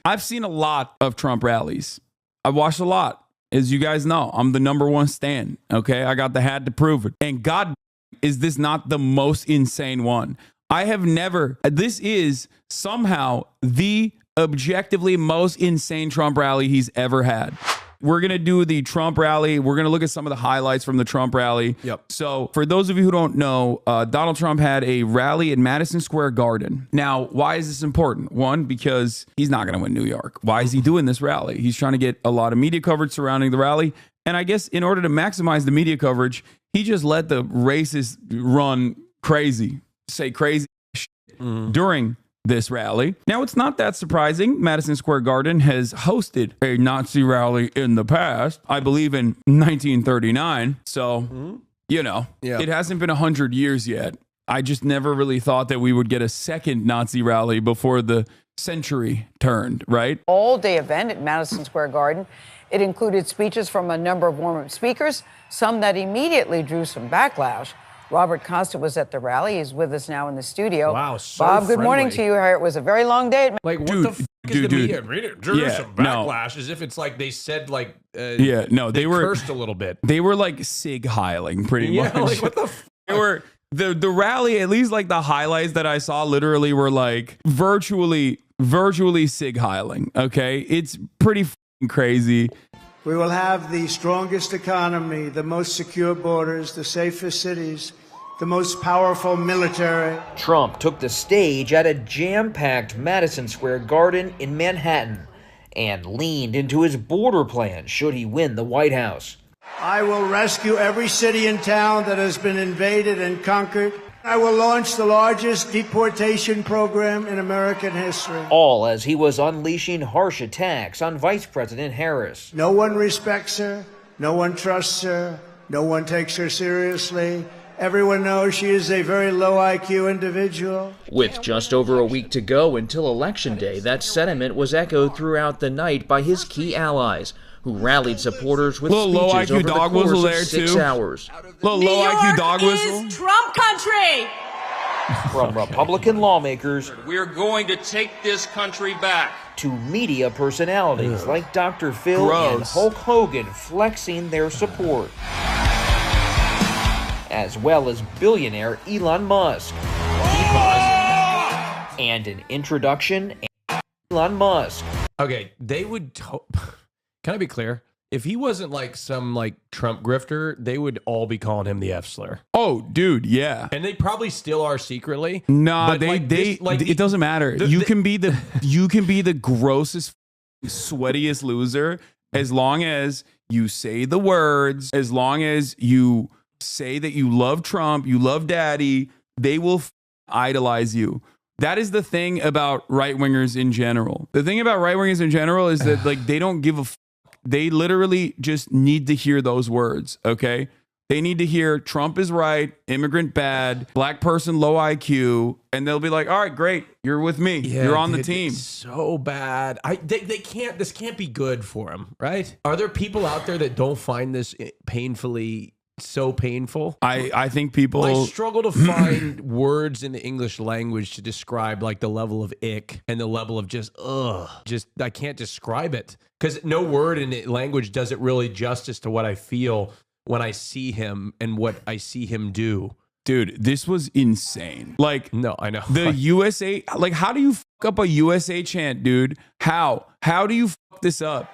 I've seen a lot of Trump rallies. I've watched a lot. As you guys know, I'm the #1 stan. Okay. I got the hat to prove it. And God, is this not the most insane one? This is somehow the objectively most insane Trump rally he's ever had. We're going to do the Trump rally. We're going to look at some of the highlights from the Trump rally. Yep. So for those of you who don't know, Donald Trump had a rally at Madison Square Garden. Now, why is this important? One, because he's not going to win New York. Why is he doing this rally? He's trying to get a lot of media coverage surrounding the rally. And I guess in order to maximize the media coverage, he just let the racists run crazy, say crazy shit during this rally. Now, it's not that surprising. Madison Square Garden has hosted a Nazi rally in the past, I believe in 1939. So, it hasn't been 100 years yet. I just never really thought that we would get a second Nazi rally before the century turned, right? All-day event at Madison Square Garden. It included speeches from a number of warm-up speakers, some that immediately drew some backlash. Robert Costa was at the rally. He's with us now in the studio. Wow, so Bob, good friendly. morning to you. It was a very long day. Like, what the f*** is the media? Drew some backlash as if it's like they said, like, they cursed a little bit. They were like Sig Heiling pretty much. Like, what the f***? They were, the rally, at least like the highlights that I saw literally were like virtually Sig Heiling. Okay. It's pretty crazy. We will have the strongest economy, the most secure borders, the safest cities, the most powerful military. Trump took the stage at a jam-packed Madison Square Garden in Manhattan and leaned into his border plan should he win the White House. I will rescue every city and town that has been invaded and conquered. I will launch the largest deportation program in American history. All as he was unleashing harsh attacks on Vice President Harris. No one respects her. No one trusts her. No one takes her seriously. Everyone knows she is a very low IQ individual. With just over a week to go until Election Day, that sentiment was echoed throughout the night by his key allies, who rallied supporters with speeches low IQ over dog the course whistle of there 6 too. hours. Low IQ dog whistle. Is Trump country. From Republican lawmakers, we're going to take this country back, to media personalities like Dr. Phil and Hulk Hogan flexing their support, as well as billionaire Elon Musk. And an introduction, Elon Musk. Okay, they would... Can I be clear? If he wasn't like some like Trump grifter, they would all be calling him the F-slur. Oh, dude, yeah. And they probably still are secretly. Nah, it doesn't matter. You can be the grossest, sweatiest loser as long as you say the words, as long as you say that you love Trump, you love daddy, they will idolize you. That is the thing about right-wingers in general. The thing about right-wingers in general is that like they don't give a they literally just need to hear those words, okay? They need to hear Trump is right, immigrant bad, black person low IQ, and they'll be like, all right, great, you're with me. Yeah, you're on the dude, team. It's so bad. This can't be good for him, right? Are there people out there that don't find this so painful? I think people... I struggle to find words in the English language to describe like the level of ick and the level of just I can't describe it, because no word in the language does it really justice to what I feel when I see him and what I see him do. Dude, this was insane. Like, no, I know. The USA, like, how do you fuck up a USA chant, dude? How do you fuck this up?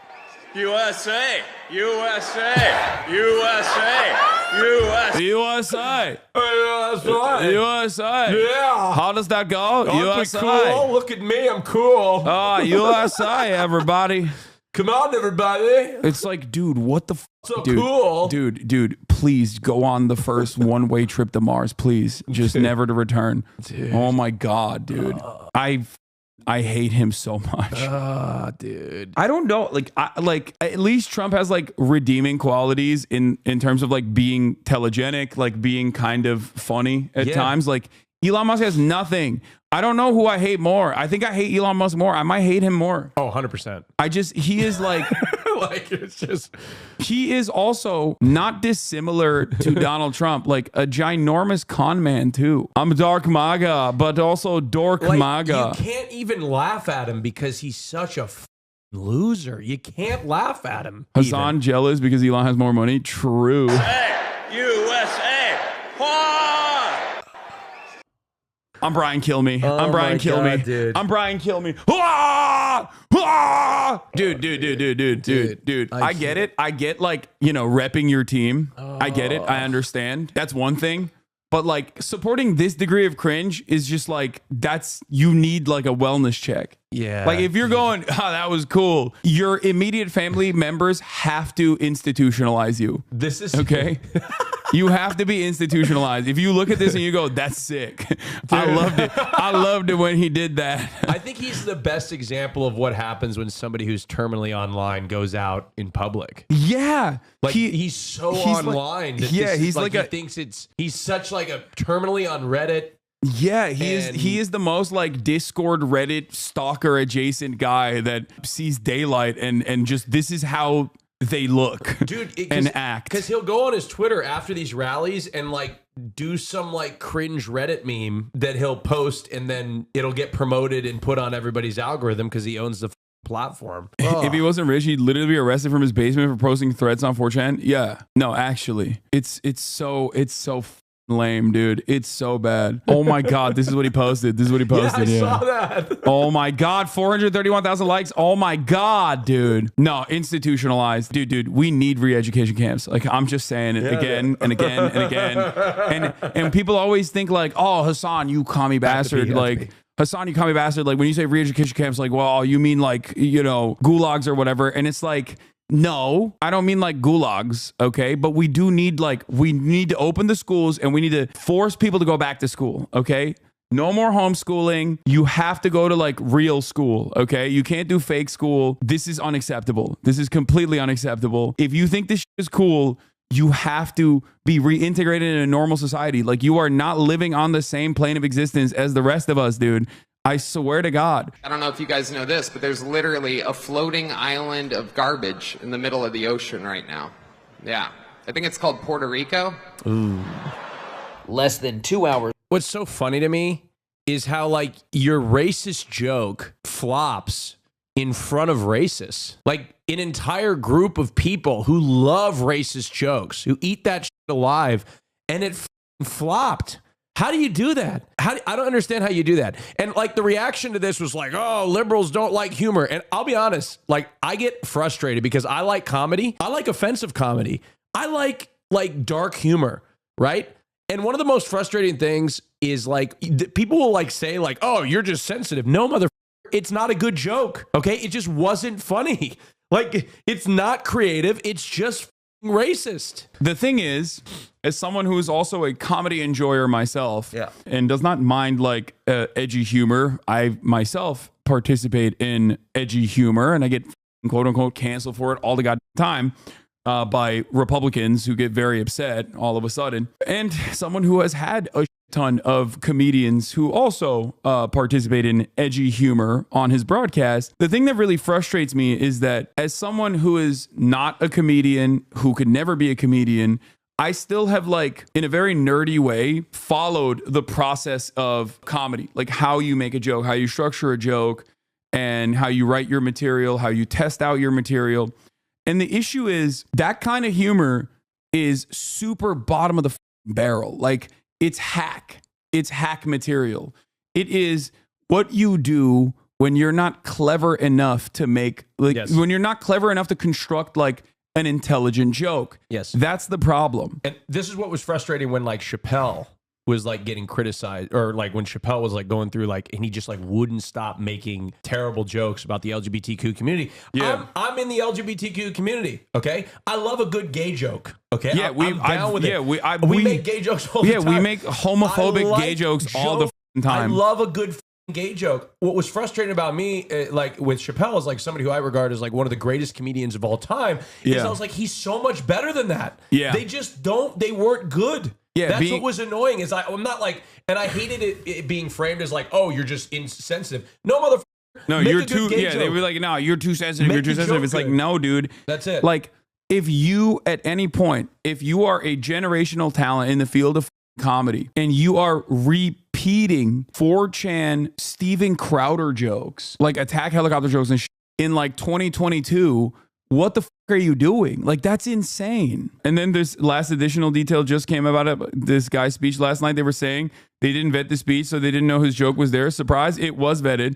USA, USA, USA, USA, USA, USA, USA. Yeah. How does that go? USA. Cool. Look at me, I'm cool. USA, everybody. Come on, everybody. It's like, dude, what the f? So dude, cool. Dude, please go on the first one-way trip to Mars, please. Just never to return. Dude. Oh my God, dude. I hate him so much. Dude. I don't know. Like at least Trump has like redeeming qualities in terms of like being telegenic, like being kind of funny at times. Like Elon Musk has nothing. I don't know who I hate more. I think I hate Elon Musk more. I might hate him more. Oh, 100%. He is like, Like, it's just. He is also not dissimilar to Donald Trump, like a ginormous con man too. I'm dark MAGA, but also dork MAGA. You can't even laugh at him because he's such a loser. You can't laugh at him. Hasan jealous because Elon has more money. True. USA! I'm Brian Kilme. I'm Brian Kilme. Dude. I'm Brian Kilme. Ah! Ah! Dude. I get it. I get, like, you know, repping your team. I get it. I understand. That's one thing. But, like, supporting this degree of cringe is just like, you need like a wellness check. Yeah. Like, if you're going, that was cool, your immediate family members have to institutionalize you. This is okay. You have to be institutionalized. If you look at this and you go, that's sick. I loved it. I loved it when he did that. I think he's the best example of what happens when somebody who's terminally online goes out in public. Yeah. Like, he's so online. He's like, he's such like a terminally on Reddit. Yeah, he is the most like Discord Reddit stalker adjacent guy that sees daylight and just this is how they look, dude, and act. Because he'll go on his Twitter after these rallies and like do some like cringe Reddit meme that he'll post, and then it'll get promoted and put on everybody's algorithm because he owns the platform. If he wasn't rich, he'd literally be arrested from his basement for posting threads on 4chan. Yeah, no, actually, it's so lame, dude. It's so bad. Oh my god, this is what he posted. Yeah, I saw that. Oh my god, 431,000 likes. Oh my god, dude. No, institutionalized. Dude, we need re-education camps. Like, I'm just saying it again and again and again. And people always think like, oh, Hasan, you commie bastard. Like, Hasan, you commie bastard. Like, when you say re-education camps, like, well, you mean like, you know, gulags or whatever. And it's like, no, I don't mean like gulags, okay? But we need to open the schools and we need to force people to go back to school, okay? No more homeschooling. You have to go to like real school, okay? You can't do fake school. This is unacceptable. This is completely unacceptable. If you think this shit is cool, you have to be reintegrated in a normal society. Like, you are not living on the same plane of existence as the rest of us, dude. I swear to God. I don't know if you guys know this, but there's literally a floating island of garbage in the middle of the ocean right now. Yeah. I think it's called Puerto Rico. Ooh. Less than 2 hours. What's so funny to me is how, like, your racist joke flops in front of racists. Like, an entire group of people who love racist jokes, who eat that shit alive, and it flopped. How do you do that? I don't understand how you do that. And like, the reaction to this was like, oh, liberals don't like humor. And I'll be honest, like, I get frustrated because I like comedy. I like offensive comedy. I like dark humor, right? And one of the most frustrating things is like, people will like say like, oh, you're just sensitive. No, motherfucker, it's not a good joke. Okay. It just wasn't funny. Like, it's not creative. It's just racist. The thing is, as someone who is also a comedy enjoyer myself, and does not mind like edgy humor, I myself participate in edgy humor, and I get quote unquote canceled for it all the goddamn time by Republicans who get very upset all of a sudden. And someone who has had a ton of comedians who also participate in edgy humor on his broadcast. The thing that really frustrates me is that as someone who is not a comedian, who could never be a comedian, I still have, like, in a very nerdy way, followed the process of comedy, like how you make a joke, how you structure a joke, and how you write your material, how you test out your material. And the issue is that kind of humor is super bottom of the barrel. Like, it's hack material. It is what you do when you're not clever enough to make, like, when you're not clever enough to construct like an intelligent joke. Yes. That's the problem. And this is what was frustrating when like Chappelle was like getting criticized, or like when Chappelle was like going through like, and he just like wouldn't stop making terrible jokes about the LGBTQ community. Yeah. I'm in the LGBTQ community. Okay. I love a good gay joke. Okay. Yeah. I'm down with it. We make gay jokes all the time. Yeah. We make homophobic gay jokes all the time. I love a good gay joke. What was frustrating about me, like with Chappelle, is like somebody who I regard as like one of the greatest comedians of all time. Is I was like, he's so much better than that. Yeah. They weren't good. Yeah, that's what was annoying. Is I'm not like, and I hated it being framed as like, oh, you're just insensitive. No, motherfucker, No, Make you're a good too. gay Yeah, joke. they were like, no, you're too sensitive. Make You're too the sensitive. joke It's like, good. no, dude. That's it. Like, if you at any point, if you are a generational talent in the field of comedy and you are repeating 4chan Steven Crowder jokes, like attack helicopter jokes and in like 2022, what the are you doing? Like, that's insane. And then this last additional detail just came about it. This guy's speech last night. They were saying they didn't vet the speech, so they didn't know his joke was there. Surprise, it was vetted.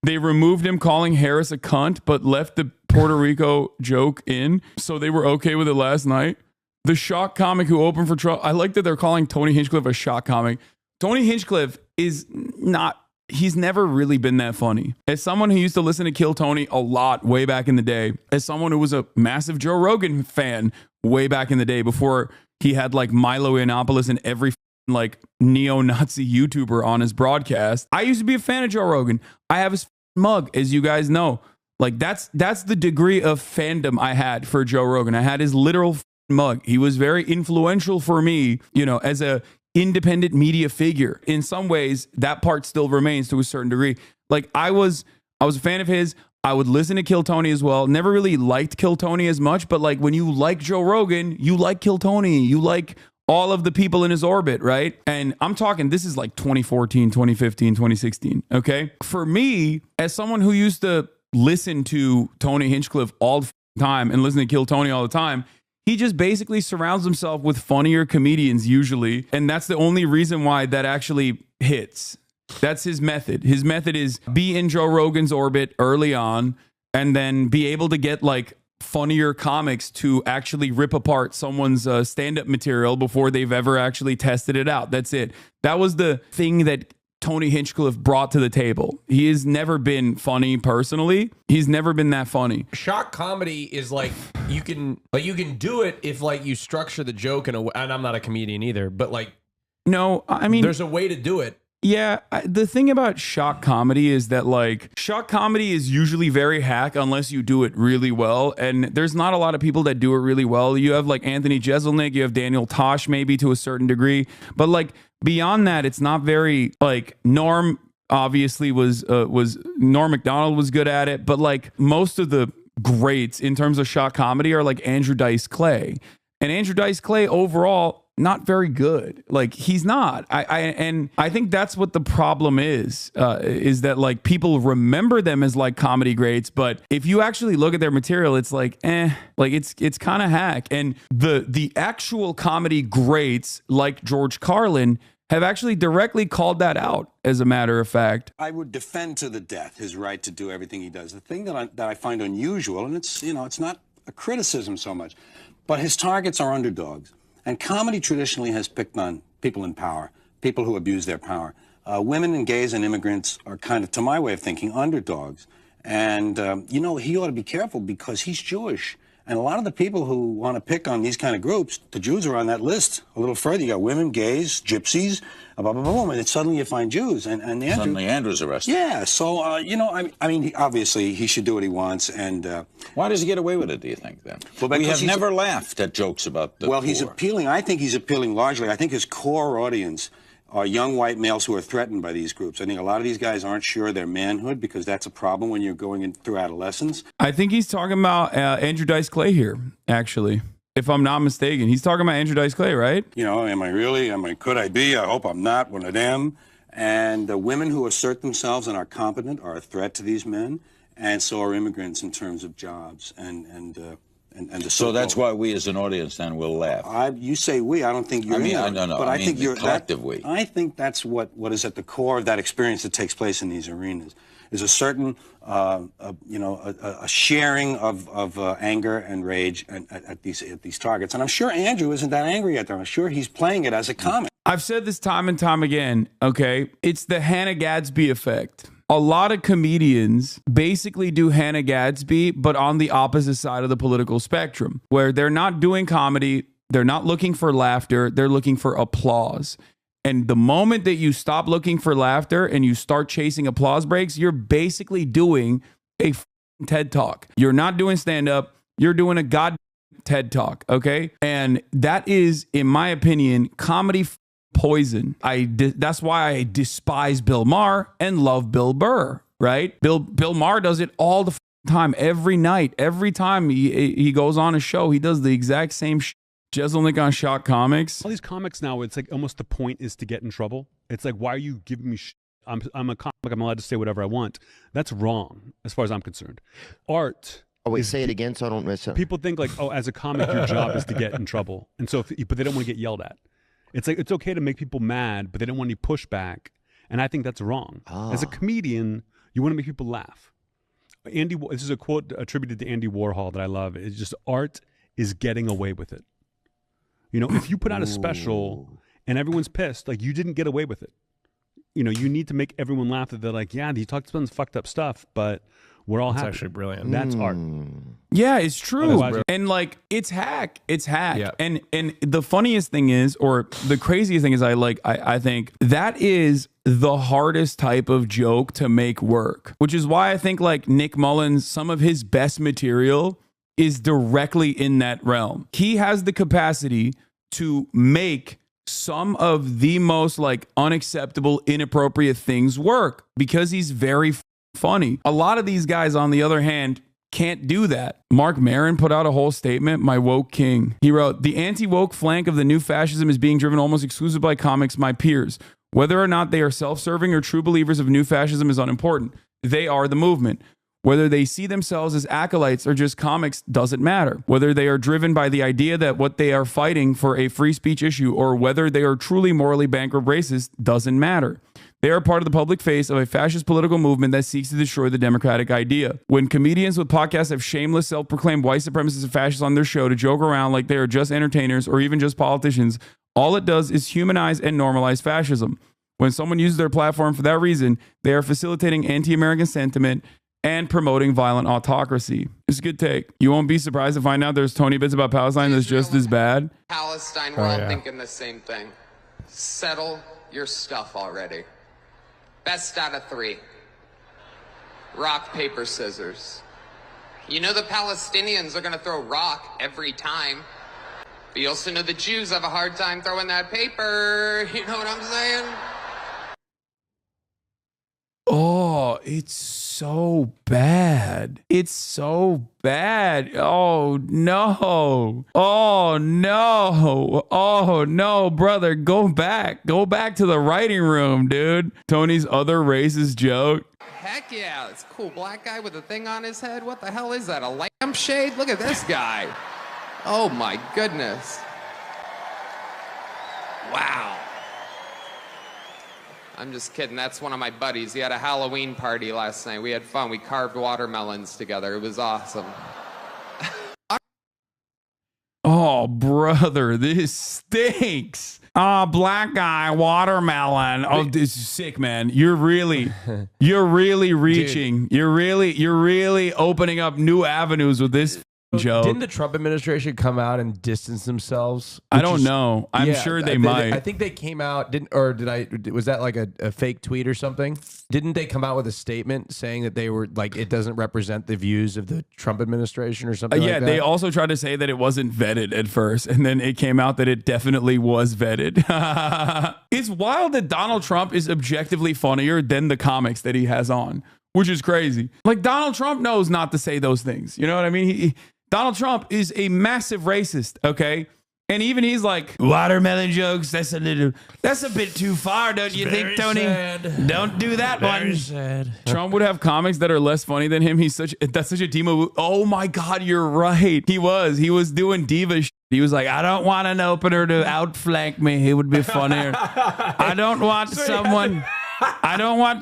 They removed him calling Harris a cunt, but left the Puerto Rico joke in, so they were okay with it last night. The shock comic who opened for Trump. I like that they're calling Tony Hinchcliffe a shock comic. Tony Hinchcliffe is not. He's never really been that funny. As someone who used to listen to Kill Tony a lot way back in the day, as someone who was a massive Joe Rogan fan way back in the day before he had like Milo Yiannopoulos and every like neo-Nazi YouTuber on his broadcast, I used to be a fan of Joe Rogan. I have his mug, as you guys know. Like that's the degree of fandom I had for Joe Rogan. I had his literal mug. He was very influential for me, you know, as a independent media figure. In some ways, that part still remains to a certain degree. Like I was a fan of his. I would listen to Kill Tony as well. Never really liked Kill Tony as much, but like when you like Joe Rogan, you like Kill Tony. You like all of the people in his orbit, right? And I'm talking, this is like 2014, 2015, 2016, okay? For me, as someone who used to listen to Tony Hinchcliffe all the time and listen to Kill Tony all the time, he just basically surrounds himself with funnier comedians usually. And that's the only reason why that actually hits. That's his method. His method is be in Joe Rogan's orbit early on and then be able to get like funnier comics to actually rip apart someone's stand-up material before they've ever actually tested it out. That's it. That was the thing that Tony Hinchcliffe brought to the table. He has never been funny personally. He's never been that funny. Shock comedy is like you can do it if like you structure the joke in a way. And I'm not a comedian either, but like no, I mean there's a way to do it. Yeah, the thing about shock comedy is that like shock comedy is usually very hack unless you do it really well. And there's not a lot of people that do it really well. You have like Anthony Jeselnik, you have Daniel Tosh maybe to a certain degree, but like beyond that, it's not very like Norm obviously was Norm Macdonald was good at it, but like most of the greats in terms of shock comedy are like Andrew Dice Clay. And Andrew Dice Clay overall not very good. Like he's not. I think that's what the problem is that like people remember them as like comedy greats, but if you actually look at their material, it's like like it's kind of hack. And the actual comedy greats like George Carlin have actually directly called that out, as a matter of fact. I would defend to the death his right to do everything he does. The thing that I find unusual, and it's not a criticism so much, but his targets are underdogs. And comedy traditionally has picked on people in power, people who abuse their power. Women and gays and immigrants are kind of, to my way of thinking, underdogs. And, he ought to be careful because he's Jewish. And a lot of the people who want to pick on these kind of groups, the Jews are on that list a little further. You got women, gays, gypsies, blah, blah, blah, and then suddenly you find Jews. And Andrew, suddenly Andrew's arrested. Yeah, so, I mean, obviously he should do what he wants. And why does he get away with it, do you think, then? Well, we have never laughed at jokes about the Well, poor. he's appealing. I think he's appealing largely. I think his core audience are young white males who are threatened by these groups. I think a lot of these guys aren't sure of their manhood because that's a problem when you're going in through adolescence. I think he's talking about Andrew Dice Clay here, actually, if I'm not mistaken. He's talking about Andrew Dice Clay, right? Am I really? Could I be? I hope I'm not one of them. And the women who assert themselves and are competent are a threat to these men, and so are immigrants in terms of jobs and so that's why we as an audience then will laugh. You say we. I don't think you're. No. But I think you're collective we. I think that's what is at the core of that experience that takes place in these arenas. Is a certain, a sharing of anger and rage at these targets. And I'm sure Andrew isn't that angry at them. I'm sure he's playing it as a comic. I've said this time and time again. Okay, it's the Hannah Gadsby effect. A lot of comedians basically do Hannah Gadsby, but on the opposite side of the political spectrum, where they're not doing comedy, they're not looking for laughter, they're looking for applause. And the moment that you stop looking for laughter and you start chasing applause breaks, you're basically doing a TED Talk. You're not doing stand-up, you're doing a goddamn TED Talk, okay? And that is, in my opinion, comedy poison. That's why I despise Bill Maher and love Bill Burr. right? Bill Maher does it all the time, every night, every time he goes on a show, he does the exact same Jeselnik on Shock Comics. All these comics now, it's like almost the point is to get in trouble. It's like, why are you giving me I'm a comic, I'm allowed to say whatever I want. That's wrong, as far as I'm concerned. Art. Oh, wait, say it again so I don't miss it. People think like, oh, as a comic, your job is to get in trouble. And so, but they don't want to get yelled at. It's like, it's okay to make people mad, but they don't want any pushback. And I think that's wrong. As a comedian, you want to make people laugh. This is a quote attributed to Andy Warhol that I love. It's just, art is getting away with it. You know, if you put out a special and everyone's pissed, like, you didn't get away with it. You know, you need to make everyone laugh that they're like, yeah, you talked about some fucked up stuff, but we're all happy. That's actually brilliant. That's art. Yeah, it's true. And like, it's hack. It's hack. Yeah. And the funniest thing is, or the craziest thing is, I think that is the hardest type of joke to make work, which is why I think like Nick Mullins, some of his best material is directly in that realm. He has the capacity to make some of the most like unacceptable, inappropriate things work because he's very funny. A lot of these guys, on the other hand, can't do that. Mark Maron put out a whole statement, my woke king. He wrote, the anti-woke flank of the new fascism is being driven almost exclusively by comics, my peers. Whether or not they are self-serving or true believers of new fascism is unimportant. They are the movement. Whether they see themselves as acolytes or just comics doesn't matter. Whether they are driven by the idea that what they are fighting for a free speech issue or whether they are truly morally bankrupt racists doesn't matter. They are part of the public face of a fascist political movement that seeks to destroy the democratic idea. When comedians with podcasts have shameless, self-proclaimed white supremacists and fascists on their show to joke around like they are just entertainers or even just politicians, all it does is humanize and normalize fascism. When someone uses their platform for that reason, they are facilitating anti-American sentiment and promoting violent autocracy. It's a good take. You won't be surprised to find out there's Tony bits about Palestine that's just as bad. Palestine, we're all thinking the same thing. Settle your stuff already. Best out of 3. Rock, paper, scissors. You know the Palestinians are going to throw rock every time. But you also know the Jews have a hard time throwing that paper. You know what I'm saying? Oh, it's so bad. It's so bad. Oh, no. Oh, no. Oh, no, brother. Go back. Go back to the writing room, dude. Tony's other racist joke. Heck yeah. It's a cool black guy with a thing on his head. What the hell is that? A lampshade? Look at this guy. Oh, my goodness. Wow. I'm just kidding. That's one of my buddies. He had a Halloween party last night. We had fun. We carved watermelons together. It was awesome. Oh, brother, this stinks. Oh, black guy, watermelon. Oh, this is sick, man. You're really reaching. Dude. You're really opening up new avenues with this joke. Didn't the Trump administration come out and distance themselves? I don't know. I'm sure they might. I think they came out, was that like a fake tweet or something? Didn't they come out with a statement saying that they were like, it doesn't represent the views of the Trump administration or something like that? They also tried to say that it wasn't vetted at first, and then it came out that it definitely was vetted. It's wild that Donald Trump is objectively funnier than the comics that he has on, which is crazy. Like, Donald Trump knows not to say those things. You know what I mean? Donald Trump is a massive racist, okay? And even he's like, watermelon jokes, that's a bit too far, don't you think, Tony? Sad. Don't do that one. Very sad. Trump would have comics that are less funny than him. That's such a diva. Oh my God, you're right. He was doing diva shit. He was like, I don't want an opener to outflank me. It would be funnier. I don't want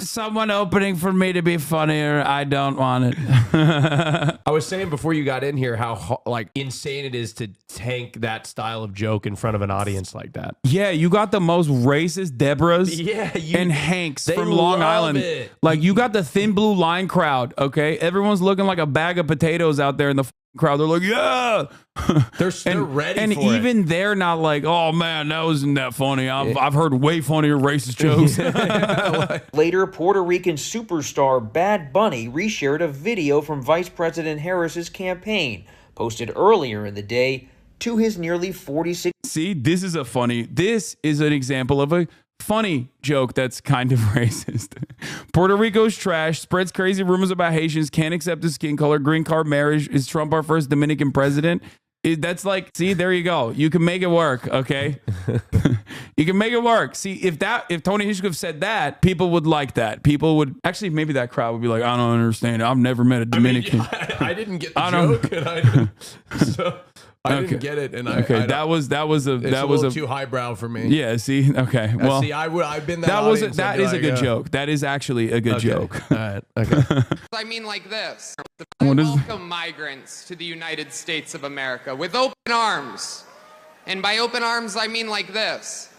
someone opening for me to be funnier. I don't want it. I was saying before you got in here how like insane it is to tank that style of joke in front of an audience like that. Yeah, you got the most racist Deborahs and Hanks from Long Island. Like, you got the Thin Blue Line crowd, okay? Everyone's looking like a bag of potatoes out there in the crowd. They're like, yeah. They're ready and for even it. They're not like, oh man, that wasn't that funny. I've heard way funnier racist jokes. Later, Puerto Rican superstar Bad Bunny reshared a video from Vice President Harris's campaign, posted earlier in the day to his nearly 46. See, this is an example of a funny joke that's kind of racist. Puerto Rico's trash, spreads crazy rumors about Haitians, can't accept the skin color, green card marriage. Is Trump our first Dominican president? That's like, see, there you go. You can make it work, okay? You can make it work. See, if Tony Hinchcliffe said that, people would like that. People would actually, maybe that crowd would be like, I don't understand it. I've never met a Dominican. I didn't get the joke, and I didn't get it, and that was a little too highbrow for me. Yeah, see, okay, well, see, I've been that. That is a good joke. That is actually a good joke. All right, okay. I mean like this. I welcome migrants to the United States of America with open arms. And by open arms, I mean like this.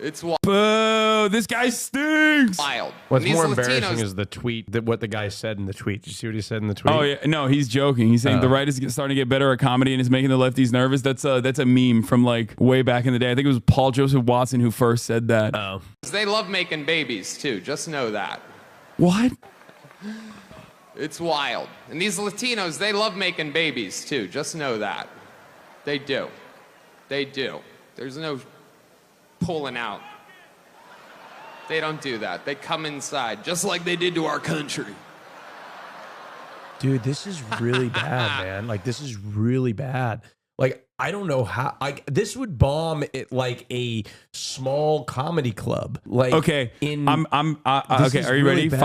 It's wild. Boo, this guy stinks. Wild. What's more embarrassing is the tweet, what the guy said in the tweet. Did you see what he said in the tweet? Oh, yeah. No, he's joking. He's saying the right is starting to get better at comedy and it's making the lefties nervous. That's a meme from like way back in the day. I think it was Paul Joseph Watson who first said that. Oh. They love making babies, too. Just know that. What? It's wild. And these Latinos, they love making babies, too. Just know that. They do. They do. There's no pulling out. They don't do that. They come inside, just like they did to our country. Dude, this is really bad, man. Like, this is really bad. Like, I don't know how. This would bomb at like a small comedy club. Like, okay, I'm okay. Are you ready? Bad.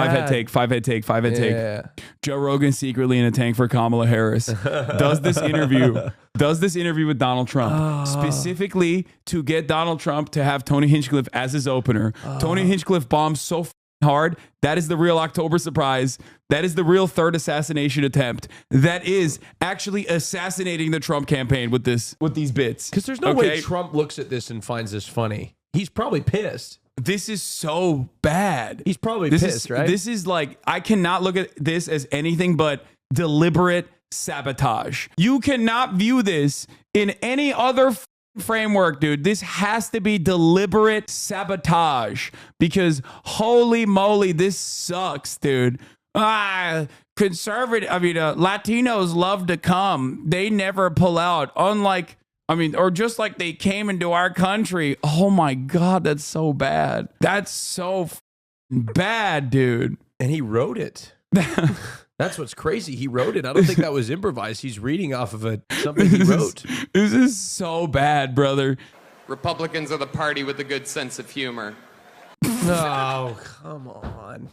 Five head take. Joe Rogan secretly in a tank for Kamala Harris. Does this interview with Donald Trump specifically to get Donald Trump to have Tony Hinchcliffe as his opener. Tony Hinchcliffe bombs so hard. That is the real October surprise. That is the real third assassination attempt. That is actually assassinating the Trump campaign with these bits. Because there's no way Trump looks at this and finds this funny. He's probably pissed. This is so bad. He's probably pissed, right? This is like, I cannot look at this as anything but deliberate sabotage. You cannot view this in any other framework, dude. This has to be deliberate sabotage because holy moly, this sucks, dude. Latinos love to come. They never pull out. Or just like they came into our country. Oh my God, that's so bad. That's so bad, dude. And he wrote it. That's what's crazy. He wrote it. I don't think that was improvised. He's reading off of something he wrote. This is so bad, brother. Republicans are the party with a good sense of humor. No, come on.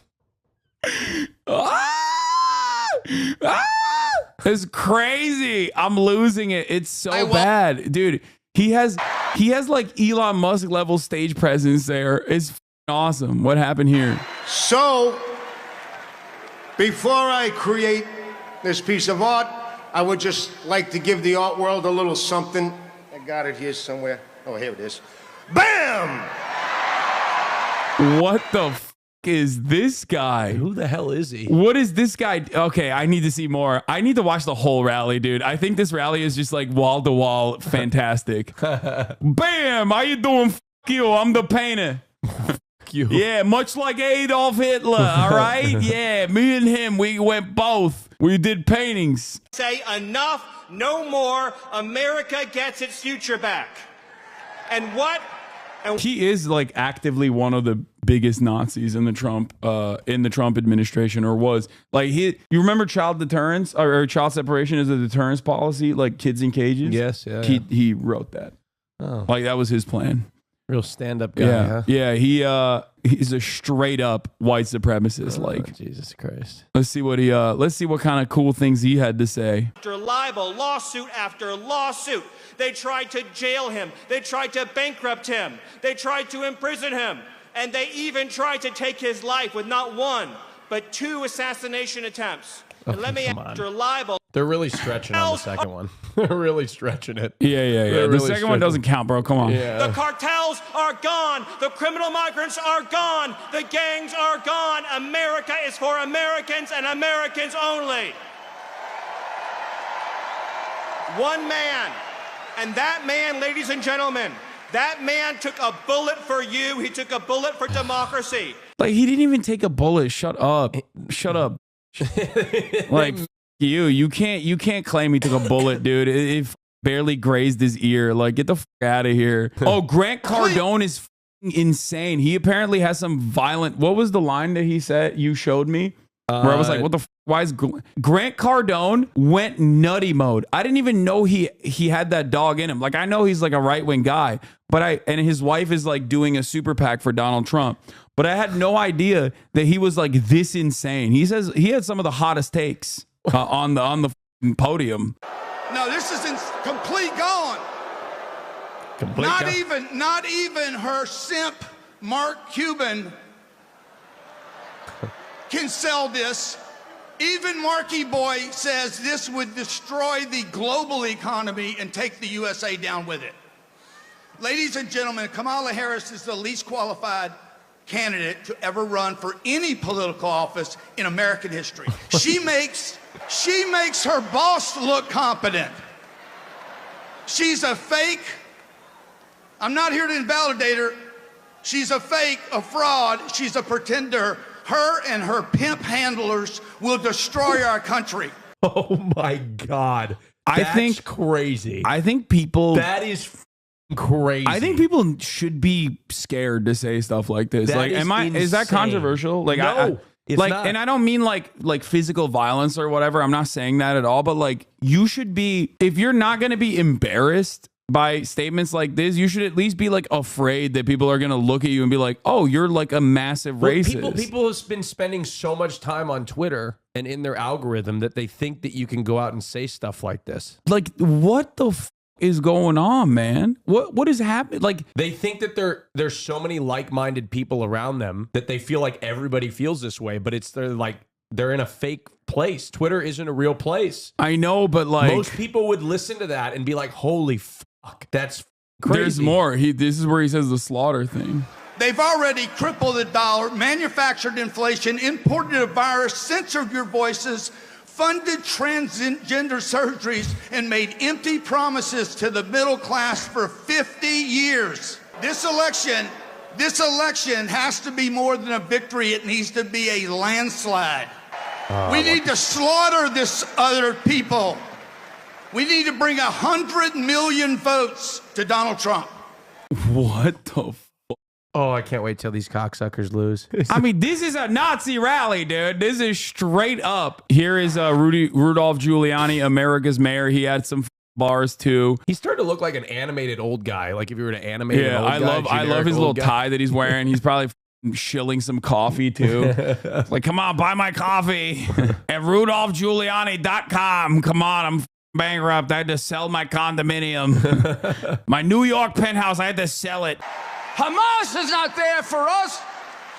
It's crazy. I'm losing it. It's so bad, dude. He has like Elon Musk level stage presence there. It's awesome. What happened here? So, before I create this piece of art, I would just like to give the art world a little something. I got it here somewhere. Oh, here it is. Bam! What the f is this guy? Who the hell is he? What is this guy? Okay, I need to see more. I need to watch the whole rally, dude. I think this rally is just like wall to wall fantastic. Bam! How you doing? F you. I'm the painter. You. Yeah, much like Adolf Hitler, all right? Yeah, me and him, we went both. We did paintings. Say enough, no more. America gets its future back. And what? He is like actively one of the biggest Nazis in the Trump administration, or was. Like you remember child deterrence or child separation as a deterrence policy, like kids in cages? Yes, yeah. He wrote that. Oh. Like that was his plan. Real stand-up guy, yeah, huh? Yeah, he's a straight up white supremacist. Like Jesus Christ. Let's see what kind of cool things he had to say. After libel, lawsuit after lawsuit, they tried to jail him. They tried to bankrupt him. They tried to imprison him, and they even tried to take his life with not one but 2 assassination attempts. And let me after libel. They're really stretching on the second one. They're really stretching it. Yeah. The second one doesn't count, bro. Come on. Yeah. The cartels are gone. The criminal migrants are gone. The gangs are gone. America is for Americans and Americans only. One man. And that man, ladies and gentlemen, that man took a bullet for you. He took a bullet for democracy. Like, he didn't even take a bullet. Shut up. Shut up. Like, you can't claim he took a bullet, dude. barely grazed his ear. Like, get the fuck out of here. Oh, Grant Cardone is insane. He apparently has some violent. What was the line that he said you showed me? Where I was like, what the why is Grant Cardone went nutty mode. I didn't even know he had that dog in him. Like, I know he's like a right-wing guy, but and his wife is like doing a super PAC for Donald Trump. But I had no idea that he was like this insane. He says he had some of the hottest takes on the podium. No, this is complete gone. Not even her simp Mark Cuban can sell this. Even Marky Boy says this would destroy the global economy and take the USA down with it. Ladies and gentlemen, Kamala Harris is the least qualified candidate to ever run for any political office in American history. She makes her boss look competent. She's a fake. I'm not here to invalidate her. She's a fake, a fraud. She's a pretender. Her and her pimp handlers will destroy our country. Oh my God. That's crazy. I think people. That is crazy. I think people should be scared to say stuff like this. That like, is that controversial? Like, no, it's not. And I don't mean like physical violence or whatever. I'm not saying that at all. But like, you should be, if you're not going to be embarrassed by statements like this, you should at least be like afraid that people are going to look at you and be like, oh, you're like a massive racist. People have been spending so much time on Twitter and in their algorithm that they think that you can go out and say stuff like this. Like, what the is going on, man? What is happening? Like, they think that there's so many like-minded people around them that they feel like everybody feels this way, but they're in a fake place. Twitter isn't a real place. I know, but like, most people would listen to that and be like, holy fuck, that's crazy. There's more. This is where he says the slaughter thing. They've already crippled the dollar, manufactured inflation, imported a virus, censored your voices, funded transgender surgeries, and made empty promises to the middle class for 50 years. This election has to be more than a victory. It needs to be a landslide. We need to slaughter this other people. We need to bring 100 million votes to Donald Trump. What the fuck? Oh, I can't wait till these cocksuckers lose. I mean, this is a Nazi rally, dude. This is straight up. Here is Rudolph Giuliani, America's mayor. He had some bars too. He's starting to look like an animated old guy. Like if you were to animate an old guy. I love his little tie that he's wearing. He's probably shilling some coffee too. Like, come on, buy my coffee at RudolphGiuliani.com. Come on, I'm bankrupt. I had to sell my condominium. My New York penthouse, I had to sell it. Hamas is not there for us.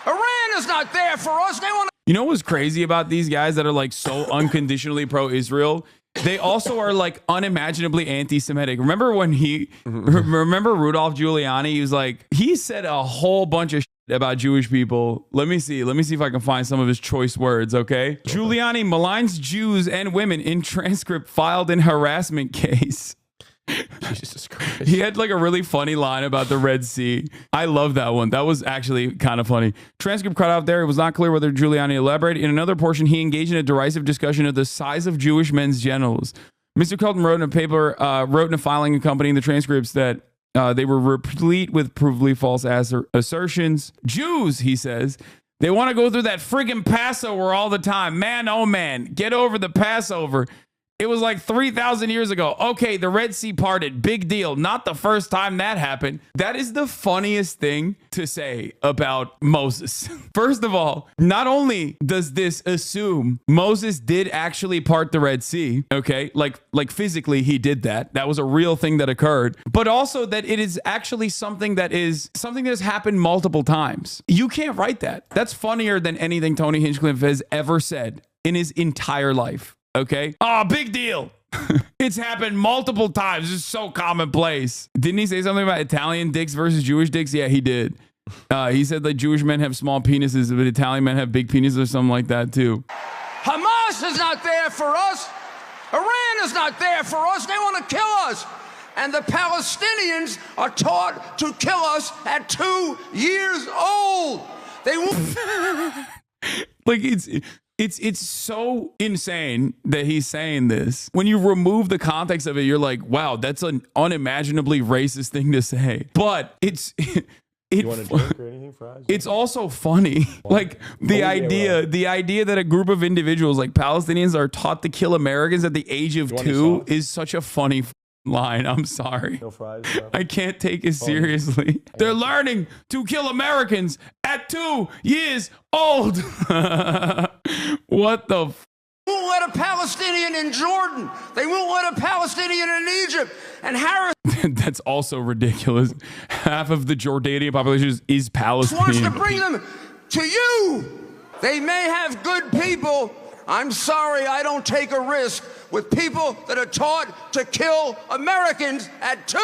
Iran is not there for us. They want to. You know what's crazy about these guys that are like so unconditionally pro-Israel? They also are like unimaginably anti-Semitic. Remember when remember Rudolph Giuliani? He was like, he said a whole bunch of shit about Jewish people. Let me see if I can find some of his choice words, okay? Giuliani maligns Jews and women in transcript filed in harassment case. Jesus Christ. He had like a really funny line about the Red Sea. I love that one. That was actually kind of funny. Transcript cut out there. It was not clear whether Giuliani elaborated. In another portion, he engaged in a derisive discussion of the size of Jewish men's genitals. Mr. Kelton wrote in a filing accompanying the transcripts that they were replete with provably false assertions. Jews, he says, they want to go through that friggin' Passover all the time. Man, oh man, get over the Passover. It was like 3,000 years ago. Okay, the Red Sea parted. Big deal. Not the first time that happened. That is the funniest thing to say about Moses. First of all, not only does this assume Moses did actually part the Red Sea, okay? Like physically he did that. That was a real thing that occurred. But also that it is actually something that has happened multiple times. You can't write that. That's funnier than anything Tony Hinchcliffe has ever said in his entire life. Okay. Oh, big deal. It's happened multiple times. It's so commonplace. Didn't he say something about Italian dicks versus Jewish dicks? Yeah, he did. He said that Jewish men have small penises, but Italian men have big penises or something like that too. Hamas is not there for us. Iran is not there for us. They want to kill us. And the Palestinians are taught to kill us at 2 years old. They won't. Like it's so insane that he's saying this. When you remove the context of it, you're like, wow, that's an unimaginably racist thing to say. But it's You want a drink or anything, fries? it's also funny. Like the idea that a group of individuals like Palestinians are taught to kill Americans at the age of 2 is such a funny line. I'm sorry. No fries, I can't take it seriously. They're learning to kill Americans at 2 years old. What the won't let a Palestinian in Jordan. They won't let a Palestinian in Egypt. And Harris That's also ridiculous. Half of the Jordanian population is Palestinian. wants to bring them to you. They may have good people. I'm sorry, I don't take a risk with people that are taught to kill Americans at 2.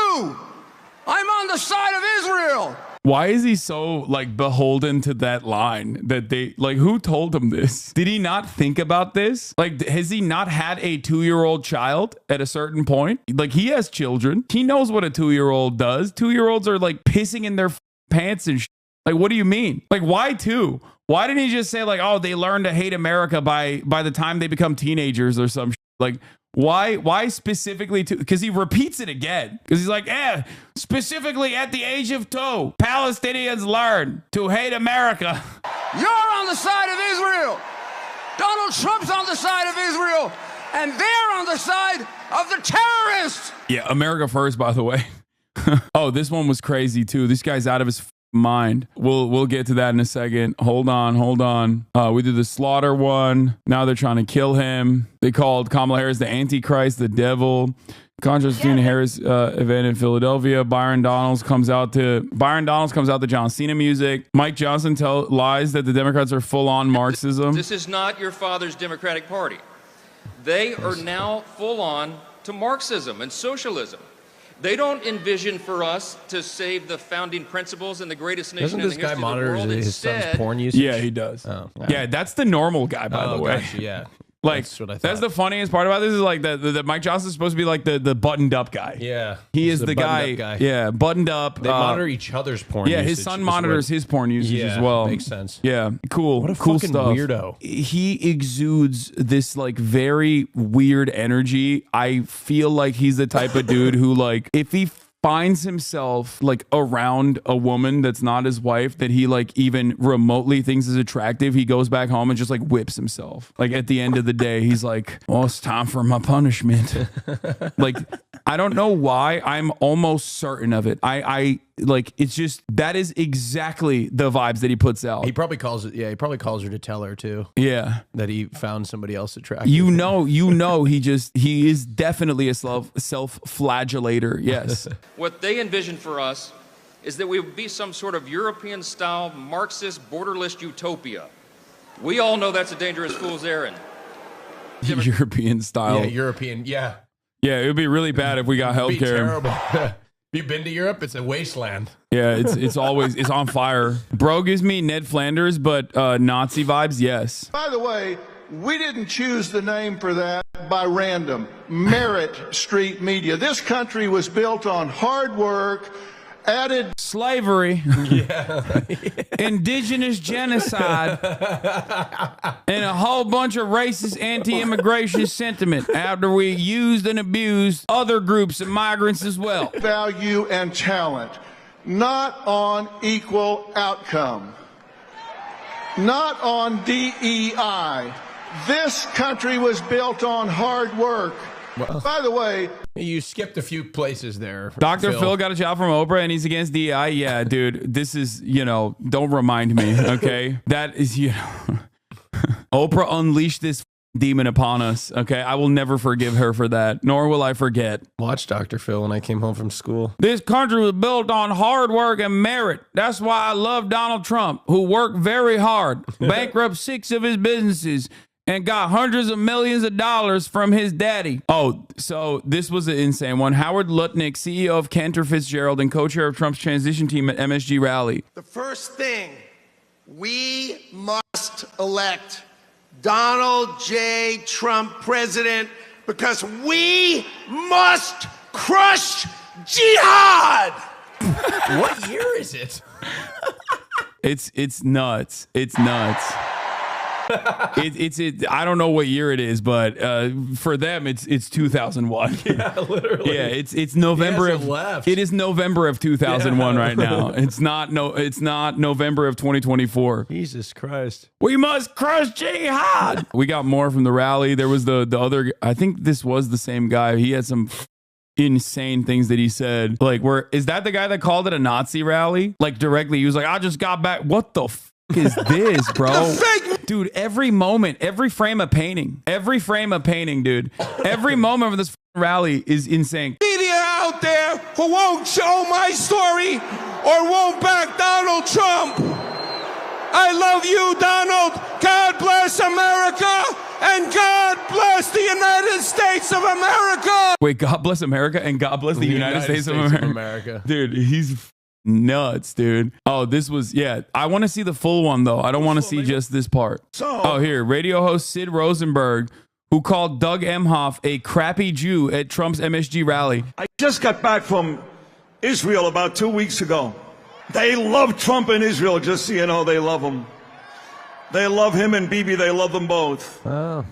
I'm on the side of Israel. Why is he so like beholden to that line that they like? Who told him this? Did he not think about this? Like, has he not had a 2-year-old child at a certain point? Like, he has children. He knows what a 2-year-old does. 2-year-olds are like pissing in their pants and like, what do you mean? Like, why 2? Why didn't he just say like, oh, they learn to hate America by the time they become teenagers or some like? Why specifically to? Because he repeats it again. Because he's like, specifically at the age of 2, Palestinians learn to hate America. You're on the side of Israel. Donald Trump's on the side of Israel. And they're on the side of the terrorists. Yeah, America first, by the way. Oh, this one was crazy too. This guy's out of his mind. We'll get to that in a second. Hold on. We did the slaughter one. Now they're trying to kill him. They called Kamala Harris the Antichrist, the devil. Contrast between Harris event in Philadelphia. Byron Donalds comes out to John Cena music. Mike Johnson lies that the Democrats are full on Marxism. This is not your father's Democratic Party. They are now full on to Marxism and socialism. They don't envision for us to save the founding principles and the greatest nation in the history of the world. Doesn't this guy monitor his son's porn usage? Yeah, he does. Oh, yeah, that's the normal guy, by the way. Gotcha, yeah. Like, that's what I thought. That's the funniest part about this is like that Mike Johnson's supposed to be like the buttoned up guy. Yeah. He is He's the guy. Yeah, buttoned up. They monitor each other's porn Yeah, usage. his son monitors his porn usage as well. Makes sense. Yeah, cool. What a cool fucking stuff. weirdo. He exudes this like very weird energy. I feel like he's the type of dude who like if he finds himself like around a woman that's not his wife that he like even remotely thinks is attractive, he goes back home and just like whips himself. Like at the end of the day, he's like, well, it's time for my punishment. Like, I don't know why. I'm almost certain of it. I like, it's just, that is exactly the vibes that he puts out. He probably calls it. Yeah, he probably calls her to tell her too. Yeah, that he found somebody else attractive. You know, he is definitely a self-flagellator. Yes. What they envision for us is that we would be some sort of European-style Marxist borderless utopia. We all know that's a dangerous fool's errand. European style. Yeah, European. Yeah. Yeah, it would be really bad if we got healthcare. It'd be terrible. Have you been to Europe? It's a wasteland. Yeah, it's always it's on fire. Bro gives me Ned Flanders, but Nazi vibes, yes. By the way, we didn't choose the name for that by random. Merit Street Media. This country was built on hard work, added slavery, indigenous genocide, and a whole bunch of racist anti-immigration sentiment after we used and abused other groups of migrants as well. Value and talent, not on equal outcome, not on DEI. This country was built on hard work. Well, by the way, you skipped a few places there. Dr. Phil got a job from Oprah and he's against DEI. Yeah, dude, this is, don't remind me, okay? That is, Oprah unleashed this demon upon us, okay? I will never forgive her for that, nor will I forget. Watch Dr. Phil when I came home from school. This country was built on hard work and merit. That's why I love Donald Trump, who worked very hard, bankrupt 6 of his businesses, and got hundreds of millions of dollars from his daddy. Oh, so this was an insane one. Howard Lutnick, CEO of Cantor Fitzgerald and co-chair of Trump's transition team at MSG rally. The first thing, we must elect Donald J. Trump president because we must crush jihad. What year is it? It's nuts. It's nuts. I don't know what year it is, but for them it's 2001. Yeah, literally. Yeah, it's November of left. It is November of 2001 right now. It's not November of 2024. Jesus Christ. We must crush jihad. We got more from the rally. There was the other, I think this was the same guy. He had some insane things that he said. Like, is that the guy that called it a Nazi rally? Like, directly, he was like, I just got back. What the is this, bro? Dude, every moment, every frame of painting, dude, every moment of this rally is insane. Media out there who won't show my story or won't back Donald Trump. I love you, Donald. God bless America. And God bless the United States of America. Wait, God bless America and God bless the United States of America. Dude, he's nuts, dude. Oh, this was, yeah. I want to see the full one, though. I don't want to see just this part. Here, radio host Sid Rosenberg, who called Doug Emhoff a crappy Jew at Trump's MSG rally. I just got back from Israel about 2 weeks ago. They love Trump and Israel, just so you know, they love him. They love him and Bibi. They love them both. Oh,